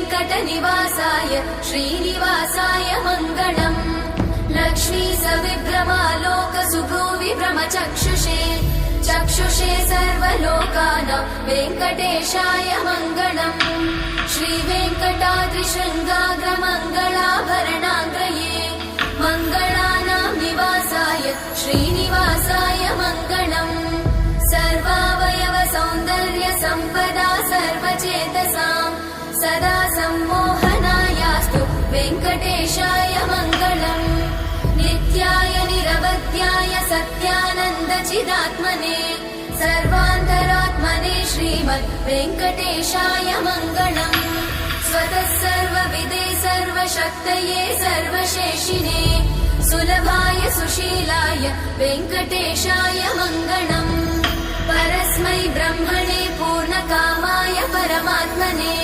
श्रीवेङ्कटनिवासाय श्रीनिवासाय मङ्गलम् लक्ष्मी सविभ्रमालोकसुभ्रूविभ्रमचक्षुषे चक्षुषे सर्वलोकानां वेङ्कटेशाय मङ्गलम् श्रीवेङ्कटाद्रिशृङ्गाग्रमङ्गलाभरणाङ्ग्रये मङ्गलानां निवासाय श्रीनिवासाय मङ्गलम् सर्वावयव सौन्दर्य सम्पदा सर्वचेतसां सदा सम्मोहनायास्तु वेङ्कटेशाय मङ्गलम् नित्याय निरवध्याय सत्यानन्दचिदात्मने सर्वान्तरात्मने श्रीमद् वेङ्कटेशाय मङ्गलम् स्वतः सर्वविदे सर्वशक्तये सर्वशेषिणे सुलभाय सुशीलाय वेङ्कटेशाय मङ्गलम् परस्मै ब्रह्मणे पूर्णकामाय परमात्मने